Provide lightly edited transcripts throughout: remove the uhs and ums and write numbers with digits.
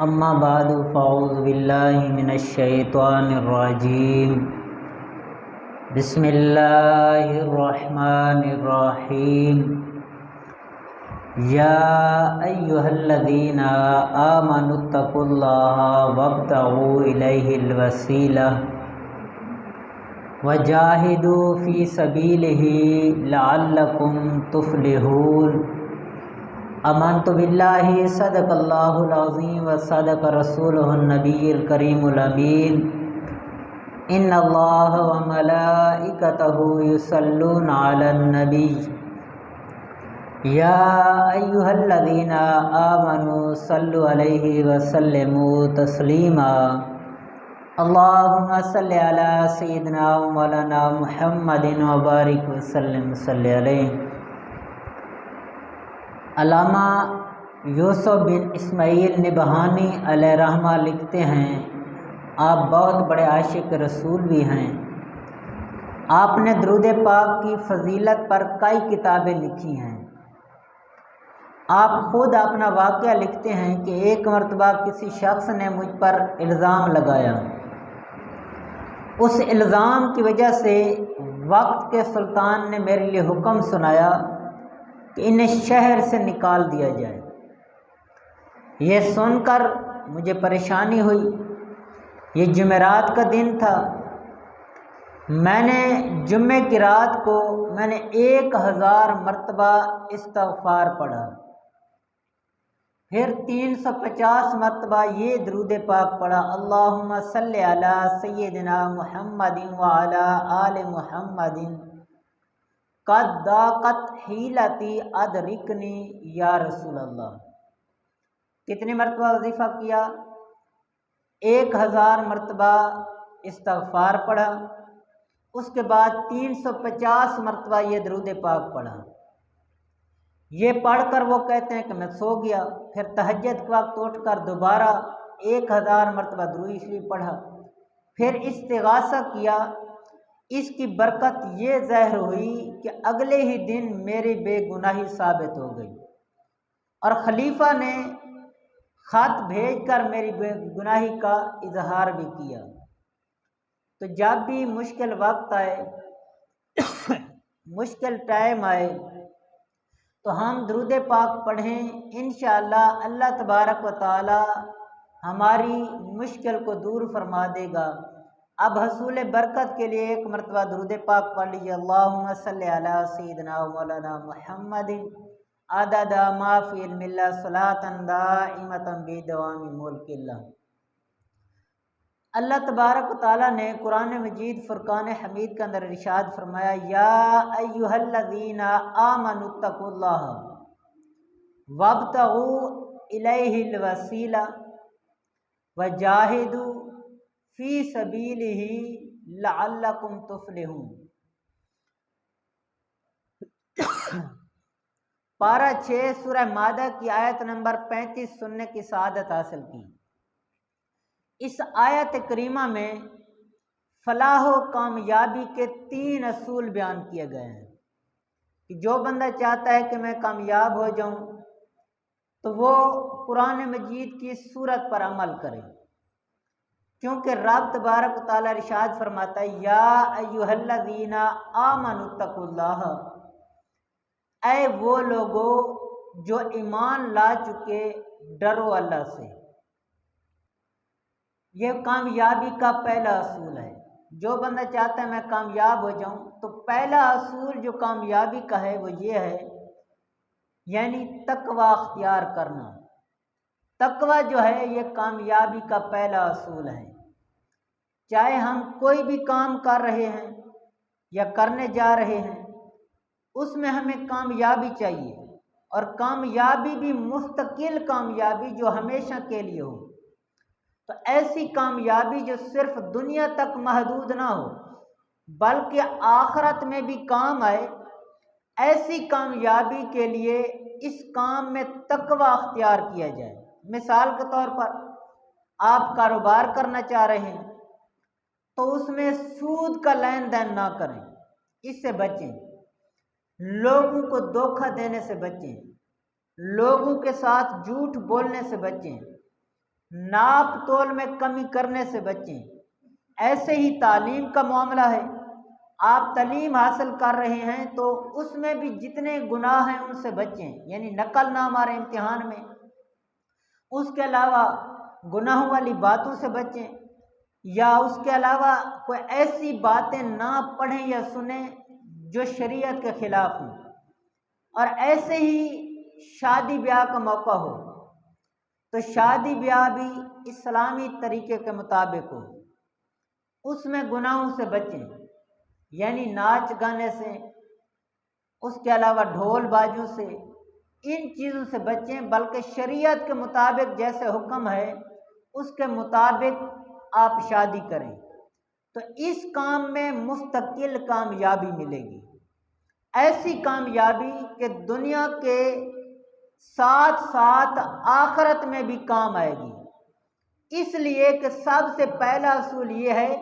اما بعد فاعوذ باللہ من الشیطان الرجیم بسم اللہ الرحمن الرحیم یا ایہا الذین آمنوا اتقوا اللہ وابتغوا الیہ الوسیلہ وجاہدوا فی سبیلہ لعلکم تفلحون۔ آمنت باللہ صدق اللہ العظیم و صدق رسولہ النبی الکریم الامین۔ ان اللہ و ملائکتہ یصلون علی النبی یا ایہا الذین آمنوا صلوا علیہ وسلموا تسلیما۔ اللہم صلی علی سیدنا و مولانا محمد و بارک وسلم صلی علیہ۔ علامہ یوسف بن اسماعیل نبہانی علیہ رحمہ لکھتے ہیں، آپ بہت بڑے عاشق رسول بھی ہیں۔ آپ نے درود پاک کی فضیلت پر کئی کتابیں لکھی ہیں۔ آپ خود اپنا واقعہ لکھتے ہیں کہ ایک مرتبہ کسی شخص نے مجھ پر الزام لگایا۔ اس الزام کی وجہ سے وقت کے سلطان نے میرے لیے حکم سنایا کہ انہیں شہر سے نکال دیا جائے۔ یہ سن کر مجھے پریشانی ہوئی۔ یہ جمعرات کا دن تھا۔ میں نے جمعے کی رات کو 1000 مرتبہ استغفار پڑھا، پھر 350 مرتبہ یہ درود پاک پڑھا، اللہم صلی علی سیدنا محمد وعلی آل محمد قد ضاقت حیلتی ادرکنی یا رسول اللہ۔ کتنی مرتبہ وظیفہ کیا؟ 1000 مرتبہ استغفار پڑھا، اس کے بعد 350 مرتبہ یہ درود پاک پڑھا۔ یہ پڑھ کر وہ کہتے ہیں کہ میں سو گیا، پھر تہجد کے وقت اٹھ کر دوبارہ 1000 مرتبہ درود شریف پڑھا، پھر استغاثہ کیا۔ اس کی برکت یہ ظاہر ہوئی کہ اگلے ہی دن میری بے گناہی ثابت ہو گئی، اور خلیفہ نے خط بھیج کر میری بے گناہی کا اظہار بھی کیا۔ تو جب بھی مشکل وقت آئے مشکل ٹائم آئے تو ہم درود پاک پڑھیں، انشاءاللہ اللہ تبارک و تعالی ہماری مشکل کو دور فرما دے گا۔ اب حصول برکت کے لیے ایک مرتبہ درود پاک پڑھ لیجیے، اللہم صلی علی سیدنا و مولانا محمد عدد ما فی علم اللہ صلاۃ دائمۃ بدوام ملک اللہ۔ اللہ تبارک و تعالیٰ نے قرآن مجید فرقان حمید کے اندر ارشاد فرمایا، یا ایہا الذین آمنوا اتقوا اللہ وابتغوا الیہ الوسیلہ وجاہدوا فی سبیلہ لعلکم تفلحون۔ پارہ 6 سورہ مائدہ کی آیت نمبر 35 سننے کی سعادت حاصل کی۔ اس آیت کریمہ میں فلاح و کامیابی کے 3 اصول بیان کیے گئے ہیں کہ جو بندہ چاہتا ہے کہ میں کامیاب ہو جاؤں تو وہ قرآن مجید کی سورت پر عمل کرے، کیونکہ رب تبارک و تعالیٰ ارشاد فرماتا ہے، یا ایہا الذین آمنوا اتقوا اللہ، اے وہ لوگوں جو ایمان لا چکے ڈرو اللہ سے۔ یہ کامیابی کا پہلا اصول ہے۔ جو بندہ چاہتا ہے میں کامیاب ہو جاؤں تو پہلا اصول جو کامیابی کا ہے وہ یہ ہے، یعنی تقوی اختیار کرنا۔ تقوی جو ہے یہ کامیابی کا پہلا اصول ہے۔ چاہے ہم کوئی بھی کام کر رہے ہیں یا کرنے جا رہے ہیں، اس میں ہمیں کامیابی چاہیے، اور کامیابی بھی مستقل کامیابی جو ہمیشہ کے لیے ہو۔ تو ایسی کامیابی جو صرف دنیا تک محدود نہ ہو بلکہ آخرت میں بھی کام آئے، ایسی کامیابی کے لیے اس کام میں تقوی اختیار کیا جائے۔ مثال کے طور پر آپ کاروبار کرنا چاہ رہے ہیں تو اس میں سود کا لین دین نہ کریں، اس سے بچیں۔ لوگوں کو دھوکہ دینے سے بچیں، لوگوں کے ساتھ جھوٹ بولنے سے بچیں، ناپ تول میں کمی کرنے سے بچیں۔ ایسے ہی تعلیم کا معاملہ ہے، آپ تعلیم حاصل کر رہے ہیں تو اس میں بھی جتنے گناہ ہیں ان سے بچیں، یعنی نقل نہ ماریں امتحان میں۔ اس کے علاوہ گناہوں والی باتوں سے بچیں، یا اس کے علاوہ کوئی ایسی باتیں نہ پڑھیں یا سنیں جو شریعت کے خلاف ہوں۔ اور ایسے ہی شادی بیاہ کا موقع ہو تو شادی بیاہ بھی اسلامی طریقے کے مطابق ہو، اس میں گناہوں سے بچیں، یعنی ناچ گانے سے، اس کے علاوہ ڈھول باجوں سے، ان چیزوں سے بچیں، بلکہ شریعت کے مطابق جیسے حکم ہے اس کے مطابق آپ شادی کریں تو اس کام میں مستقل کامیابی ملے گی، ایسی کامیابی کہ دنیا کے ساتھ ساتھ آخرت میں بھی کام آئے گی۔ اس لیے کہ سب سے پہلا اصول یہ ہے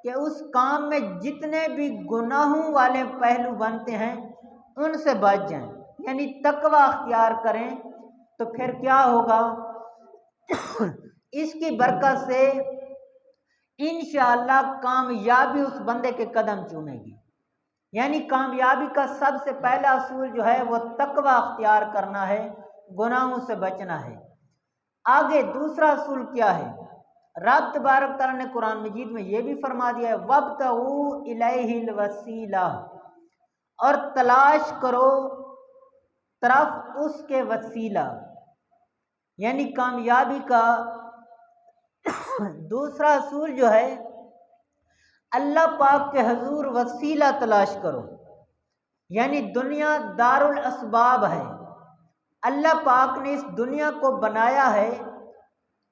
کہ اس کام میں جتنے بھی گناہوں والے پہلو بنتے ہیں ان سے بچ جائیں، یعنی تقوی اختیار کریں، تو پھر کیا ہوگا؟ اس کی برکت سے انشاءاللہ کامیابی اس بندے کے قدم چومے گی۔ یعنی کامیابی کا سب سے پہلا اصول جو ہے وہ تقوی اختیار کرنا ہے، گناہوں سے بچنا ہے۔ آگے دوسرا اصول کیا ہے؟ رب تبارک تعالیٰ نے قرآن مجید میں یہ بھی فرما دیا ہے وَابْتَغُوا إِلَيْهِ الْوَسِيلَةَ، اور تلاش کرو طرف اس کے وسیلہ، یعنی کامیابی کا دوسرا اصول جو ہے اللہ پاک کے حضور وسیلہ تلاش کرو، یعنی دنیا دار الاسباب ہے، اللہ پاک نے اس دنیا کو بنایا ہے،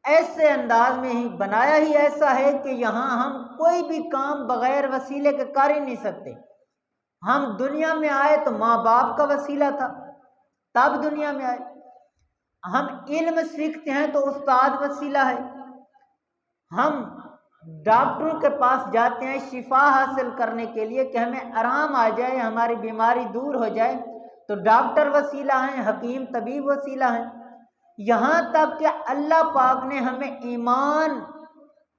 ایسے انداز میں ہی بنایا ہی ایسا ہے کہ یہاں ہم کوئی بھی کام بغیر وسیلے کے کر ہی نہیں سکتے۔ ہم دنیا میں آئے تو ماں باپ کا وسیلہ تھا، تب دنیا میں آئے۔ ہم علم سیکھتے ہیں تو استاد وسیلہ ہے، ہم ڈاکٹروں کے پاس جاتے ہیں شفا حاصل کرنے کے لیے کہ ہمیں آرام آ جائے، ہماری بیماری دور ہو جائے، تو ڈاکٹر وسیلہ ہیں، حکیم طبیب وسیلہ ہیں۔ یہاں تک کہ اللہ پاک نے ہمیں ایمان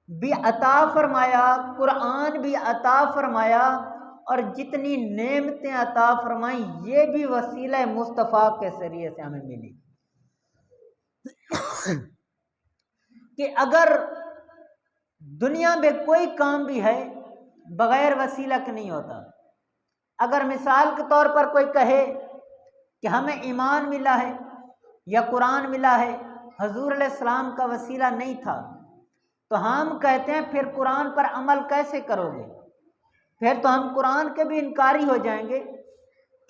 بھی عطا فرمایا، قرآن بھی عطا فرمایا، اور جتنی نعمتیں عطا فرمائیں یہ بھی وسیلہ مصطفیٰ کے ذریعے سے ہمیں ملی، کہ اگر دنیا میں کوئی کام بھی ہے بغیر وسیلہ کے نہیں ہوتا۔ اگر مثال کے طور پر کوئی کہے کہ ہمیں ایمان ملا ہے یا قرآن ملا ہے، حضور علیہ السلام کا وسیلہ نہیں تھا، تو ہم کہتے ہیں پھر قرآن پر عمل کیسے کرو گے؟ پھر تو ہم قرآن کے بھی انکاری ہو جائیں گے،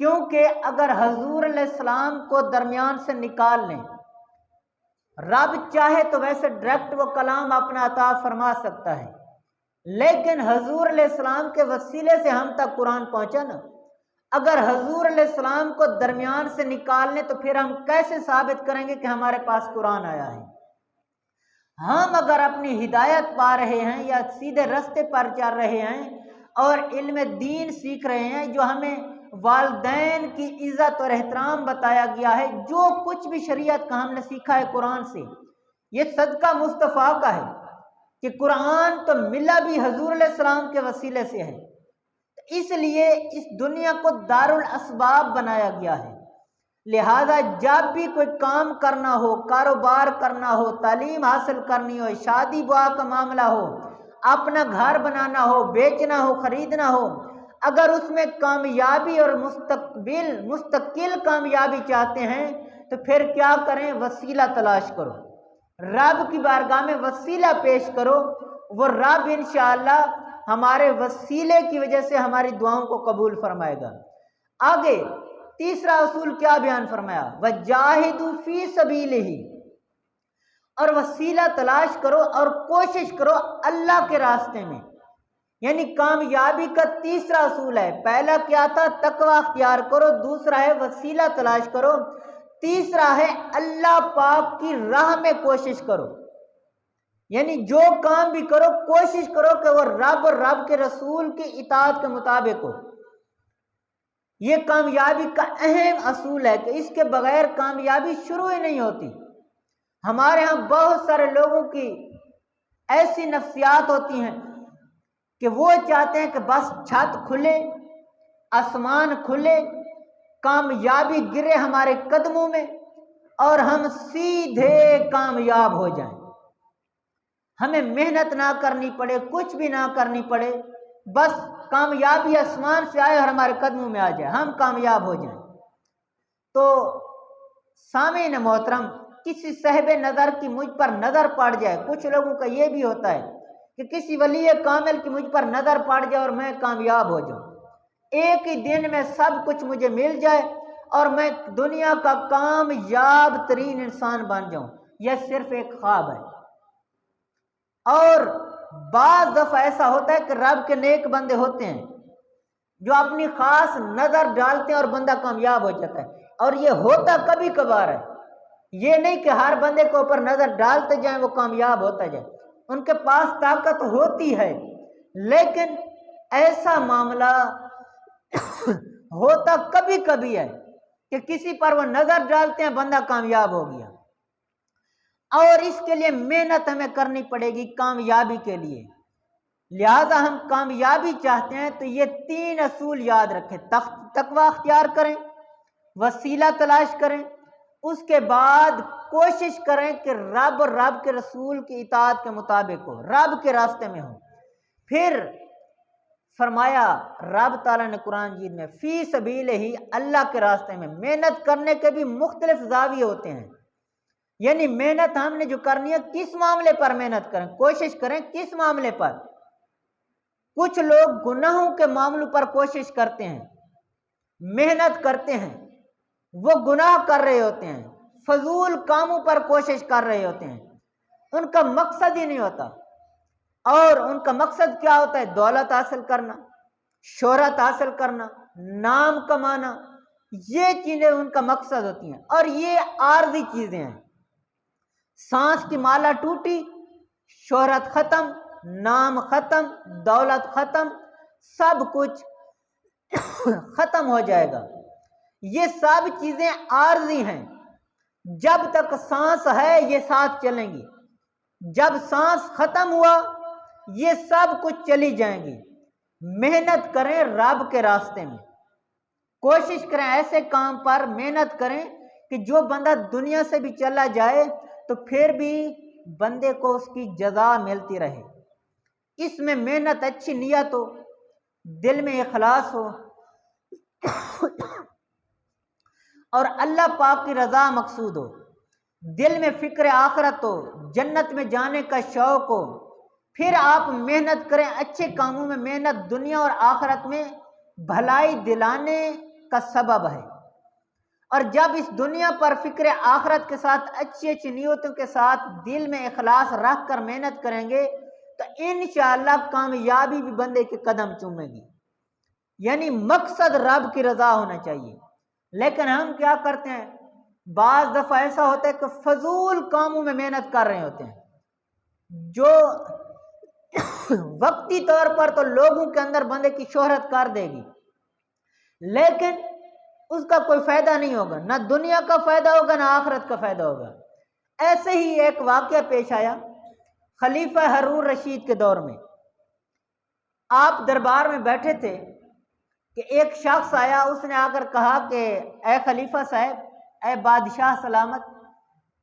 کیونکہ اگر حضور علیہ السلام کو درمیان سے نکال لیں، رب چاہے تو ویسے ڈائریکٹ وہ کلام اپنا عطا فرما سکتا ہے، لیکن حضور علیہ السلام کے وسیلے سے ہم تک قرآن پہنچا نا۔ اگر حضور علیہ السلام کو درمیان سے نکال لیں تو پھر ہم کیسے ثابت کریں گے کہ ہمارے پاس قرآن آیا ہے؟ ہم اگر اپنی ہدایت پا رہے ہیں یا سیدھے رستے پر چل رہے ہیں اور علم دین سیکھ رہے ہیں، جو ہمیں والدین کی عزت اور احترام بتایا گیا ہے، جو کچھ بھی شریعت کا ہم نے سیکھا ہے قرآن سے، یہ صدقہ مصطفیٰ کا ہے، کہ قرآن تو ملا بھی حضور علیہ السلام کے وسیلے سے ہے۔ اس لیے اس دنیا کو دار الاسباب بنایا گیا ہے، لہذا جب بھی کوئی کام کرنا ہو، کاروبار کرنا ہو، تعلیم حاصل کرنی ہو، شادی بیاہ کا معاملہ ہو، اپنا گھر بنانا ہو، بیچنا ہو، خریدنا ہو، اگر اس میں کامیابی اور مستقل کامیابی چاہتے ہیں تو پھر کیا کریں؟ وسیلہ تلاش کرو، رب کی بارگاہ میں وسیلہ پیش کرو، وہ رب انشاءاللہ ہمارے وسیلے کی وجہ سے ہماری دعاؤں کو قبول فرمائے گا۔ آگے تیسرا اصول کیا بیان فرمایا؟ وَجَاهِدُوا فِي سَبِيلِهِ، اور وسیلہ تلاش کرو اور کوشش کرو اللہ کے راستے میں، یعنی کامیابی کا تیسرا اصول ہے۔ پہلا کیا تھا؟ تقوی اختیار کرو، دوسرا ہے وسیلہ تلاش کرو، تیسرا ہے اللہ پاک کی راہ میں کوشش کرو، یعنی جو کام بھی کرو کوشش کرو کہ وہ رب اور رب کے رسول کی اطاعت کے مطابق ہو۔ یہ کامیابی کا اہم اصول ہے کہ اس کے بغیر کامیابی شروع ہی نہیں ہوتی۔ ہمارے ہاں بہت سارے لوگوں کی ایسی نفسیات ہوتی ہیں کہ وہ چاہتے ہیں کہ بس چھت کھلے، آسمان کھلے، کامیابی گرے ہمارے قدموں میں اور ہم سیدھے کامیاب ہو جائیں، ہمیں محنت نہ کرنی پڑے، کچھ بھی نہ کرنی پڑے، بس کامیابی آسمان سے آئے اور ہمارے قدموں میں آ جائے، ہم کامیاب ہو جائیں۔ تو سامعین محترم، کسی صاحب نظر کی مجھ پر نظر پڑ جائے، کچھ لوگوں کا یہ بھی ہوتا ہے کہ کسی ولی کامل کی مجھ پر نظر پڑ جائے اور میں کامیاب ہو جاؤں، ایک ہی دن میں سب کچھ مجھے مل جائے اور میں دنیا کا کامیاب ترین انسان بن جاؤں، یہ صرف ایک خواب ہے۔ اور بعض دفعہ ایسا ہوتا ہے کہ رب کے نیک بندے ہوتے ہیں جو اپنی خاص نظر ڈالتے ہیں اور بندہ کامیاب ہو جاتا ہے، اور یہ ہوتا کبھی کبھار ہے، یہ نہیں کہ ہر بندے کو اوپر نظر ڈالتے جائیں وہ کامیاب ہوتا جائے، ان کے پاس طاقت ہوتی ہے، لیکن ایسا معاملہ ہوتا کبھی کبھی ہے کہ کسی پر وہ نظر ڈالتے ہیں بندہ کامیاب ہو گیا، اور اس کے لیے محنت ہمیں کرنی پڑے گی کامیابی کے لیے۔ لہذا ہم کامیابی چاہتے ہیں تو یہ 3 اصول یاد رکھیں، تقوی اختیار کریں، وسیلہ تلاش کریں، اس کے بعد کوشش کریں کہ رب کے رسول کی اطاعت کے مطابق ہو، رب کے راستے میں ہو۔ پھر فرمایا رب تعالیٰ نے قرآن مجید میں فی سبیلہ، اللہ کے راستے میں محنت کرنے کے بھی مختلف زاویے ہوتے ہیں، یعنی محنت ہم نے جو کرنی ہے کس معاملے پر محنت کریں، کوشش کریں کس معاملے پر۔ کچھ لوگ گناہوں کے معاملوں پر کوشش کرتے ہیں، محنت کرتے ہیں، وہ گناہ کر رہے ہوتے ہیں، فضول کاموں پر کوشش کر رہے ہوتے ہیں، ان کا مقصد ہی نہیں ہوتا، اور ان کا مقصد کیا ہوتا ہے؟ دولت حاصل کرنا، شہرت حاصل کرنا، نام کمانا، یہ چیزیں ان کا مقصد ہوتی ہیں، اور یہ عارضی چیزیں ہیں۔ سانس کی مالا ٹوٹی، شہرت ختم، نام ختم، دولت ختم، سب کچھ ختم ہو جائے گا، یہ سب چیزیں عارضی ہیں، جب تک سانس ہے یہ ساتھ چلیں گی، جب سانس ختم ہوا یہ سب کچھ چلی جائیں گی۔ محنت کریں رب کے راستے میں، کوشش کریں ایسے کام پر محنت کریں کہ جو بندہ دنیا سے بھی چلا جائے تو پھر بھی بندے کو اس کی جزا ملتی رہے، اس میں محنت، اچھی نیت ہو، دل میں اخلاص ہو، اور اللہ پاک کی رضا مقصود ہو، دل میں فکر آخرت ہو، جنت میں جانے کا شوق ہو، پھر آپ محنت کریں، اچھے کاموں میں محنت دنیا اور آخرت میں بھلائی دلانے کا سبب ہے۔ اور جب اس دنیا پر فکر آخرت کے ساتھ اچھی اچھی نیتوں کے ساتھ دل میں اخلاص رکھ کر محنت کریں گے تو انشاءاللہ کامیابی بھی بندے کے قدم چومے گی، یعنی مقصد رب کی رضا ہونا چاہیے۔ لیکن ہم کیا کرتے ہیں؟ بعض دفعہ ایسا ہوتا ہے کہ فضول کاموں میں محنت کر رہے ہوتے ہیں، جو وقتی طور پر تو لوگوں کے اندر بندے کی شہرت کر دے گی، لیکن اس کا کوئی فائدہ نہیں ہوگا، نہ دنیا کا فائدہ ہوگا نہ آخرت کا فائدہ ہوگا۔ ایسے ہی ایک واقعہ پیش آیا خلیفہ ہارون رشید کے دور میں، آپ دربار میں بیٹھے تھے کہ ایک شخص آیا، اس نے آ کر کہا کہ اے خلیفہ صاحب، اے بادشاہ سلامت،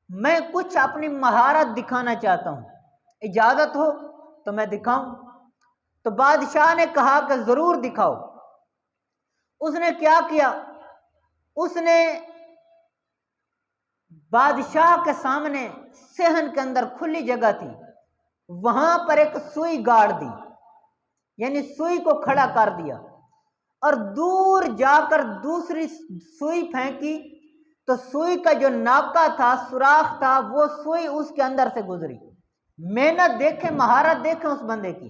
میں کچھ اپنی مہارت دکھانا چاہتا ہوں، اجازت ہو تو میں دکھاؤں؟ تو بادشاہ نے کہا کہ ضرور دکھاؤ۔ اس نے کیا کیا؟ اس نے بادشاہ کے سامنے صحن کے اندر کھلی جگہ تھی، وہاں پر ایک سوئی گاڑ دی، یعنی سوئی کو کھڑا کر دیا، اور دور جا کر دوسری سوئی پھینکی تو سوئی کا جو ناکا تھا، سوراخ تھا، وہ سوئی اس کے اندر سے گزری۔ محنت دیکھیں، مہارت دیکھیں اس بندے کی،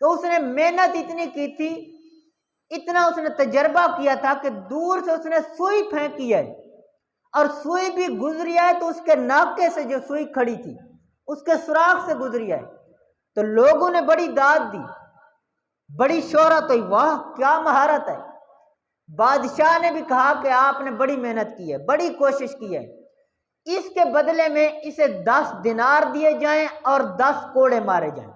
تو اس نے محنت اتنی کی تھی، اتنا اس نے تجربہ کیا تھا کہ دور سے اس نے سوئی پھینکی ہے اور سوئی بھی گزری ہے تو اس کے ناکے سے جو سوئی کھڑی تھی اس کے سوراخ سے گزری ہے، تو لوگوں نے بڑی داد دی، بڑی شہرت ہوئی، واہ کیا مہارت ہے۔ بادشاہ نے بھی کہا کہ آپ نے بڑی محنت کی ہے، بڑی کوشش کی ہے، اس کے بدلے میں اسے 10 دینار دیے جائیں اور 10 کوڑے مارے جائیں۔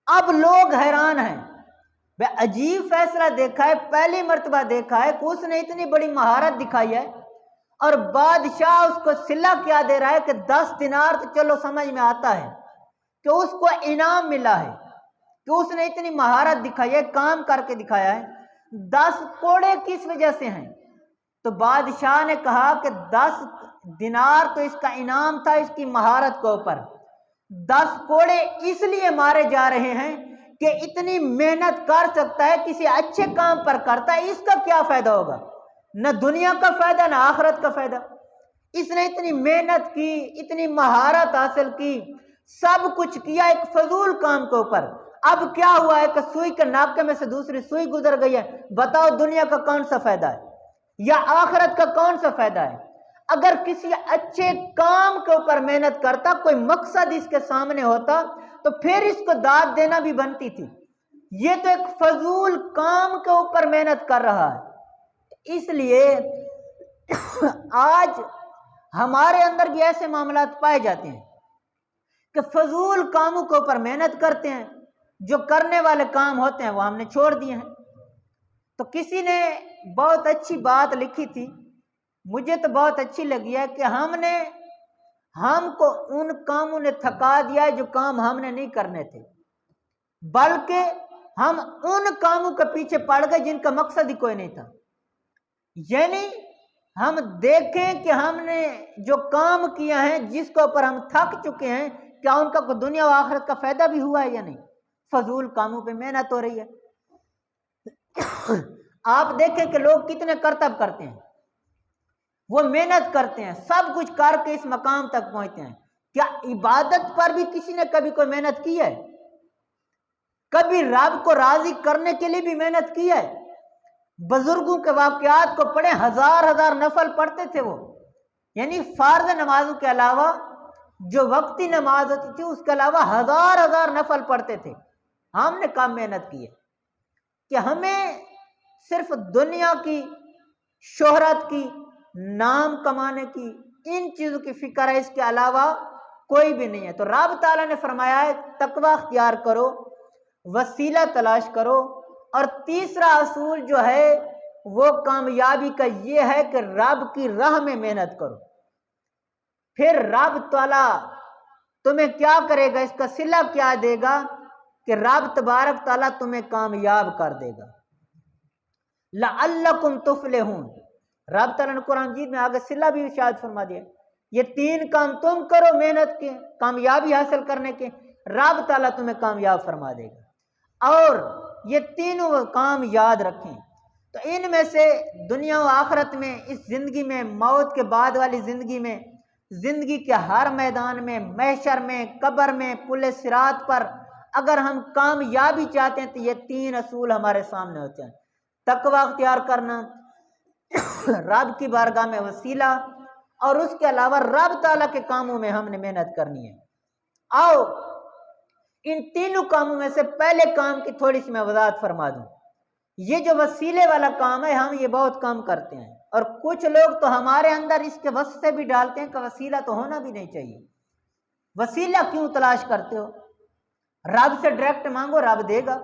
اب لوگ حیران ہیں، عجیب فیصلہ دیکھا ہے، پہلی مرتبہ دیکھا ہے کہ اس نے اتنی بڑی مہارت دکھائی ہے اور بادشاہ اس کو صلہ کیا دے رہا ہے کہ 10 دینار تو چلو سمجھ میں آتا ہے کہ اس کو انعام ملا ہے کہ اس نے اتنی مہارت دکھائی ہے، کام کر کے دکھایا ہے۔ 10 کوڑے کس وجہ سے ہیں؟ تو بادشاہ نے کہا کہ 10 دینار تو اس کا انعام تھا اس کی مہارت کے اوپر، 10 کوڑے اس لیے مارے جا رہے ہیں کہ اتنی محنت کر سکتا ہے، کسی اچھے کام پر کرتا ہے، اس کا کیا فائدہ ہوگا؟ نہ دنیا کا فائدہ نہ آخرت کا فائدہ۔ اس نے اتنی محنت کی، اتنی مہارت حاصل کی، سب کچھ کیا ایک فضول کام کے اوپر، اب کیا ہوا ہے کہ سوئی کے ناکے میں سے دوسری سوئی گزر گئی ہے۔ بتاؤ دنیا کا کون سا فائدہ ہے یا آخرت کا کون سا فائدہ ہے؟ اگر کسی اچھے کام کے اوپر محنت کرتا، کوئی مقصد اس کے سامنے ہوتا تو پھر اس کو داد دینا بھی بنتی تھی۔ یہ تو ایک فضول کام کے اوپر محنت کر رہا ہے۔ اس لیے آج ہمارے اندر بھی ایسے معاملات پائے جاتے ہیں کہ فضول کاموں کے اوپر محنت کرتے ہیں، جو کرنے والے کام ہوتے ہیں وہ ہم نے چھوڑ دیے ہیں۔ تو کسی نے بہت اچھی بات لکھی تھی، مجھے تو بہت اچھی لگی ہے کہ ہم کو ان کاموں نے تھکا دیا ہے جو کام ہم نے نہیں کرنے تھے، بلکہ ہم ان کاموں کے پیچھے پڑ گئے جن کا مقصد ہی کوئی نہیں تھا۔ یعنی ہم دیکھیں کہ ہم نے جو کام کیا ہے، جس کے اوپر ہم تھک چکے ہیں، کیا ان کا کوئی دنیا و آخرت کا فائدہ بھی ہوا ہے یا نہیں؟ فضول کاموں پہ محنت ہو رہی ہے۔ آپ دیکھیں کہ لوگ کتنے کرتب کرتے ہیں، وہ محنت کرتے ہیں، سب کچھ کر کے اس مقام تک پہنچتے ہیں۔ کیا عبادت پر بھی کسی نے کبھی کوئی محنت کی ہے؟ کبھی رب کو راضی کرنے کے لیے بھی محنت کی ہے؟ بزرگوں کے واقعات کو پڑھیں، ہزار ہزار نفل پڑھتے تھے وہ، یعنی فرض نمازوں کے علاوہ جو وقتی نماز ہوتی تھی اس کے علاوہ ہزار ہزار نفل پڑھتے تھے۔ ہم نے کم محنت کی ہے کہ ہمیں صرف دنیا کی، شہرت کی، نام کمانے کی، ان چیزوں کی فکر ہے، اس کے علاوہ کوئی بھی نہیں ہے۔ تو رب تعالیٰ نے فرمایا ہے تقوی اختیار کرو، وسیلہ تلاش کرو، اور تیسرا اصول جو ہے وہ کامیابی کا یہ ہے کہ رب کی راہ میں محنت کرو۔ پھر رب تعالیٰ تمہیں کیا کرے گا، اس کا صلہ کیا دے گا کہ رب تبارک تعالیٰ تمہیں کامیاب کر دے گا۔ لعلکم تفلحون، رب تعالیٰ نے قرآن مجید میں آگے صلہ بھی ارشاد فرما دیا، یہ 3 کام تم کرو محنت کے، کامیابی حاصل کرنے کے، رب تعالیٰ تمہیں کامیاب فرما دے گا۔ اور یہ تینوں کام یاد رکھیں، تو ان میں سے دنیا و آخرت میں، اس زندگی میں، موت کے بعد والی زندگی میں، زندگی کے ہر میدان میں، محشر میں، قبر میں، پل صراط پر اگر ہم کامیابی چاہتے ہیں تو یہ 3 اصول ہمارے سامنے ہوتے ہیں: تقوی اختیار کرنا، رب کی بارگاہ میں وسیلہ، اور اس کے علاوہ رب تعالیٰ کے کاموں میں ہم نے محنت کرنی ہے۔ آؤ ان تینوں کاموں میں سے پہلے کام کی تھوڑی سی میں وضاحت فرما دوں۔ یہ جو وسیلے والا کام ہے، ہم یہ بہت کم کرتے ہیں، اور کچھ لوگ تو ہمارے اندر اس کے وصف سے بھی ڈالتے ہیں کہ وسیلہ تو ہونا بھی نہیں چاہیے۔ وسیلہ کیوں تلاش کرتے ہو؟ رب سے ڈائریکٹ مانگو، رب دے گا۔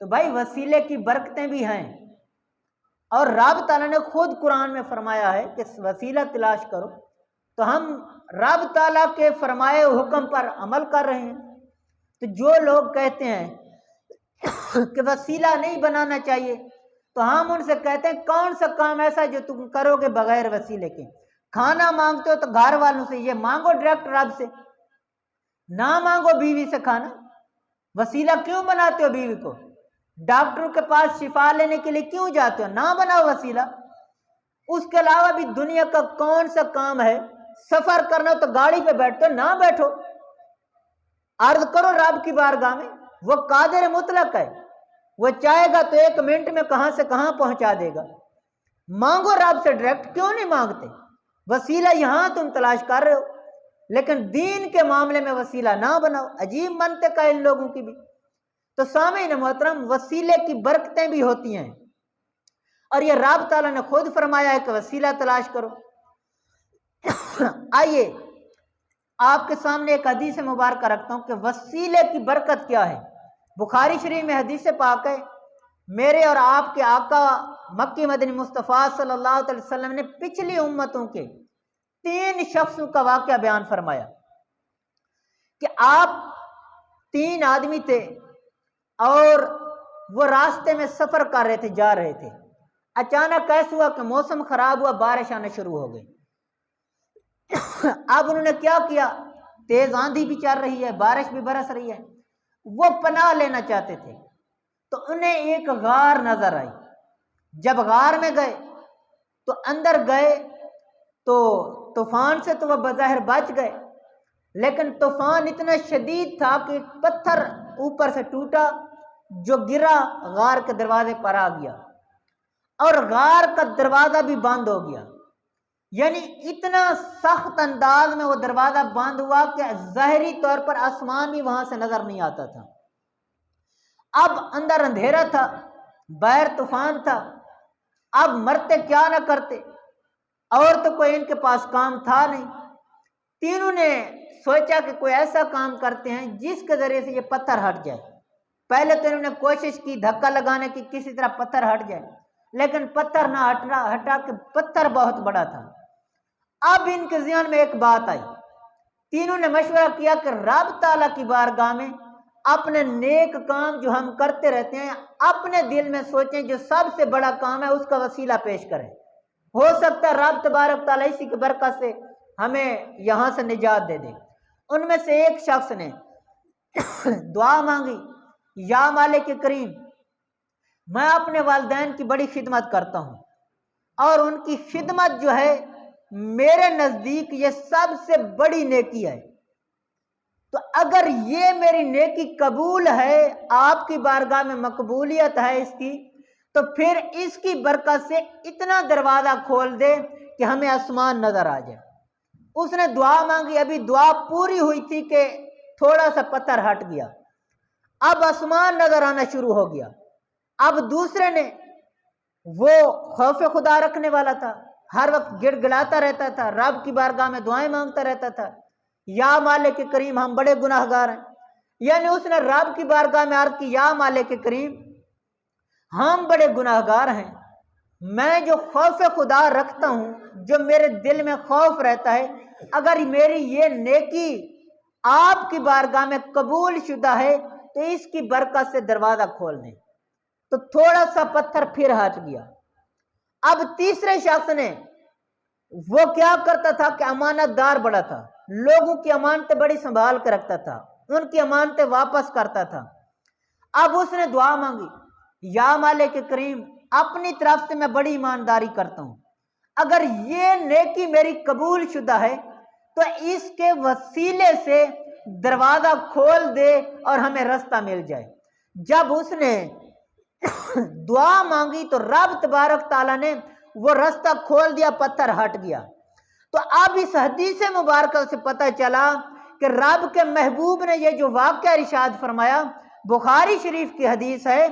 تو بھائی وسیلے کی برکتیں بھی ہیں، اور رب تعالیٰ نے خود قرآن میں فرمایا ہے کہ وسیلہ تلاش کرو، تو ہم رب تعالیٰ کے فرمائے حکم پر عمل کر رہے ہیں۔ تو جو لوگ کہتے ہیں کہ وسیلہ نہیں بنانا چاہیے، تو ہم ان سے کہتے ہیں کون سا کام ایسا جو تم کرو گے بغیر وسیلے کے؟ کھانا مانگتے ہو تو گھر والوں سے یہ مانگو ڈائریکٹ رب سے، نہ مانگو بیوی سے کھانا۔ وسیلہ کیوں بناتے ہو بیوی کو؟ ڈاکٹروں کے پاس شفا لینے کے لیے کیوں جاتے ہو؟ نہ بناؤ وسیلہ۔ اس کے علاوہ بھی دنیا کا کون سا کام ہے؟ سفر کرنا تو گاڑی پہ بیٹھتے ہو، نہ بیٹھو، عرض کرو رب کی بارگاہ میں، وہ قادر مطلق ہے، وہ چاہے گا تو 1 منٹ میں کہاں سے کہاں پہنچا دے گا۔ مانگو رب سے ڈائریکٹ، کیوں نہیں مانگتے؟ وسیلہ یہاں تم تلاش کر رہے ہو، لیکن دین کے معاملے میں وسیلہ نہ بناؤ۔ عجیب منطق ہے ان لوگوں کی بھی۔ تو سامعین محترم، وسیلے کی برکتیں بھی ہوتی ہیں، اور یہ رب تعالیٰ نے خود فرمایا ہے کہ وسیلہ تلاش کرو۔ آئیے آپ کے سامنے ایک حدیث مبارکہ رکھتا ہوں کہ وسیلے کی برکت کیا ہے۔ بخاری شریف میں حدیث پاک ہے، میرے اور آپ کے آقا مکی مدنی مصطفیٰ صلی اللہ علیہ وسلم نے پچھلی امتوں کے 3 شخصوں کا واقعہ بیان فرمایا کہ آپ 3 آدمی تھے اور وہ راستے میں سفر کر رہے تھے، جا رہے تھے۔ اچانک ایسا ہوا کہ موسم خراب ہوا، بارش آنا شروع ہو گئی۔ اب انہوں نے کیا کیا، تیز آندھی بھی چل رہی ہے، بارش بھی برس رہی ہے، وہ پناہ لینا چاہتے تھے تو انہیں ایک غار نظر آئی۔ جب غار میں گئے تو اندر گئے تو طوفان سے تو وہ بظاہر بچ گئے، لیکن طوفان اتنا شدید تھا کہ ایک پتھر اوپر سے ٹوٹا جو گرا غار کے دروازے پر آ گیا اور غار کا دروازہ بھی بند ہو گیا۔ یعنی اتنا سخت انداز میں وہ دروازہ بند ہوا کہ ظاہری طور پر آسمان بھی وہاں سے نظر نہیں آتا تھا۔ اب اندر اندھیرا تھا، باہر طوفان تھا، اب مرتے کیا نہ کرتے، اور تو کوئی ان کے پاس کام تھا نہیں۔ تینوں نے سوچا کہ کوئی ایسا کام کرتے ہیں جس کے ذریعے سے یہ پتھر ہٹ جائے۔ پہلے تو انہوں نے کوشش کی دھکا لگانے کی، کسی طرح پتھر ہٹ جائے، لیکن پتھر نہ ہٹا کہ پتھر بہت بڑا تھا۔ اب ان کے ذہن میں ایک بات آئی، تینوں نے مشورہ کیا کہ رب تعالیٰ کی بارگاہ میں اپنے نیک کام جو ہم کرتے رہتے ہیں اپنے دل میں سوچیں، جو سب سے بڑا کام ہے اس کا وسیلہ پیش کریں، ہو سکتا ہے رب تبارک تعالیٰ اسی کی برکت سے ہمیں یہاں سے نجات دے دے۔ ان میں سے ایک شخص نے دعا مانگی، یا مالک کریم، میں اپنے والدین کی بڑی خدمت کرتا ہوں اور ان کی خدمت جو ہے میرے نزدیک یہ سب سے بڑی نیکی ہے، تو اگر یہ میری نیکی قبول ہے، آپ کی بارگاہ میں مقبولیت ہے اس کی، تو پھر اس کی برکت سے اتنا دروازہ کھول دے کہ ہمیں آسمان نظر آ جائے۔ اس نے دعا مانگی، ابھی دعا پوری ہوئی تھی کہ تھوڑا سا پتھر ہٹ گیا، اب آسمان نظر آنا شروع ہو گیا۔ اب دوسرے نے، وہ خوف خدا رکھنے والا تھا، ہر وقت گڑ گڑاتا رہتا تھا، رب کی بارگاہ میں دعائیں مانگتا رہتا تھا، یا مالک کریم ہم بڑے گناہ گار ہیں۔ یعنی اس نے رب کی بارگاہ میں عرض کی، یا مالک کریم ہم بڑے گناہ گار ہیں، میں جو خوف خدا رکھتا ہوں، جو میرے دل میں خوف رہتا ہے، اگر میری یہ نیکی آپ کی بارگاہ میں قبول شدہ ہے تو اس کی برکت سے دروازہ کھول دیں۔ تو تھوڑا سا پتھر پھر ہٹ گیا۔ اب تیسرے شخص نے، وہ کیا کرتا تھا کہ امانت دار بڑا تھا، لوگوں کی امانتیں بڑی سنبھال کے رکھتا تھا، ان کی امانتیں واپس کرتا تھا۔ اب اس نے دعا مانگی، یا مالک کریم اپنی طرف سے میں بڑی ایمانداری کرتا ہوں، اگر یہ نیکی میری قبول شدہ ہے تو اس کے وسیلے سے دروازہ کھول دے اور ہمیں رستہ مل جائے۔ جب اس نے دعا مانگی تو رب تبارک تعالیٰ نے وہ رستہ کھول دیا، پتھر ہٹ گیا۔ تو اب اس حدیث مبارکہ سے پتہ چلا کہ رب کے محبوب نے یہ جو واقعہ ارشاد فرمایا، بخاری شریف کی حدیث ہے،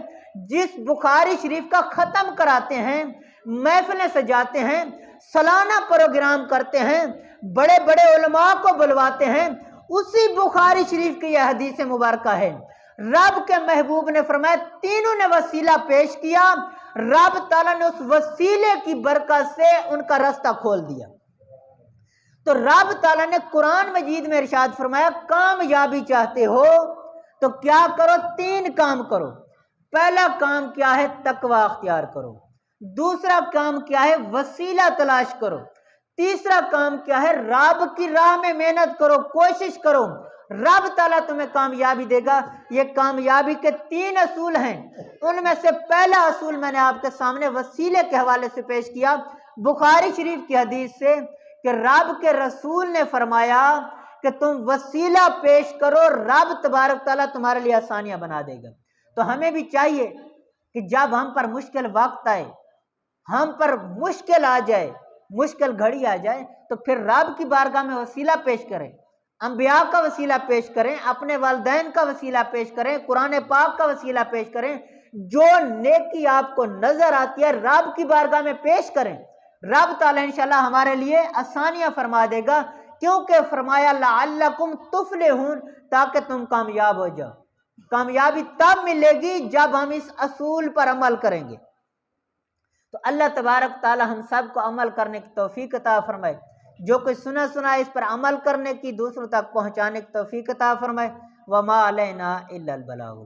جس بخاری شریف کا ختم کراتے ہیں، محفلیں سجاتے ہیں، سالانہ پروگرام کرتے ہیں، بڑے بڑے علماء کو بلواتے ہیں، اسی بخاری شریف کی یہ حدیث مبارکہ ہے۔ رب کے محبوب نے فرمایا، تینوں نے وسیلہ پیش کیا، رب تعالیٰ نے اس وسیلے کی برکت سے ان کا رستہ کھول دیا۔ تو رب تعالیٰ نے قرآن مجید میں ارشاد فرمایا، کامیابی چاہتے ہو تو کیا کرو، 3 کام کرو۔ پہلا کام کیا ہے، تقوی اختیار کرو۔ دوسرا کام کیا ہے، وسیلہ تلاش کرو۔ تیسرا کام کیا ہے، رب کی راہ میں محنت کرو، کوشش کرو، رب تعالیٰ تمہیں کامیابی دے گا۔ یہ کامیابی کے 3 اصول ہیں، ان میں سے پہلا اصول میں نے آپ کے سامنے وسیلے کے حوالے سے پیش کیا، بخاری شریف کی حدیث سے، کہ رب کے رسول نے فرمایا کہ تم وسیلہ پیش کرو، رب تبارک تعالیٰ تمہارے لیے آسانیاں بنا دے گا۔ تو ہمیں بھی چاہیے کہ جب ہم پر مشکل وقت آئے، ہم پر مشکل آ جائے، مشکل گھڑی آ جائے، تو پھر رب کی بارگاہ میں وسیلہ پیش کریں، انبیاء کا وسیلہ پیش کریں، اپنے والدین کا وسیلہ پیش کریں، قرآن پاک کا وسیلہ پیش کریں، جو نیکی آپ کو نظر آتی ہے رب کی بارگاہ میں پیش کریں، رب تعالیٰ انشاءاللہ ہمارے لیے آسانیاں فرما دے گا، کیونکہ فرمایا لعلکم تفلحون، تاکہ تم کامیاب ہو جاؤ۔ کامیابی تب ملے گی جب ہم اس اصول پر عمل کریں گے۔ تو اللہ تبارک تعالی ہم سب کو عمل کرنے کی توفیق عطا فرمائے، جو کچھ سنا اس پر عمل کرنے کی، دوسروں تک پہنچانے کی توفیق عطا فرمائے۔ وما علینا الا البلاغ۔